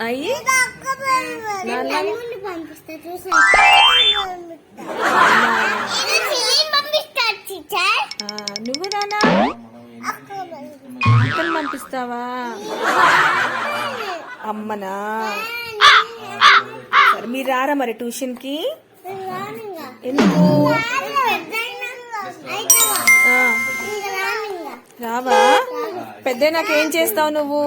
అయ్యి నువ్వు నానా అక్కని పంపిస్తావా? అమ్మనా? సరే మీరు రారా మరి ట్యూషన్ కి? ఎందుకు రావా? పెద్ద నాకేం చేస్తావు నువ్వు?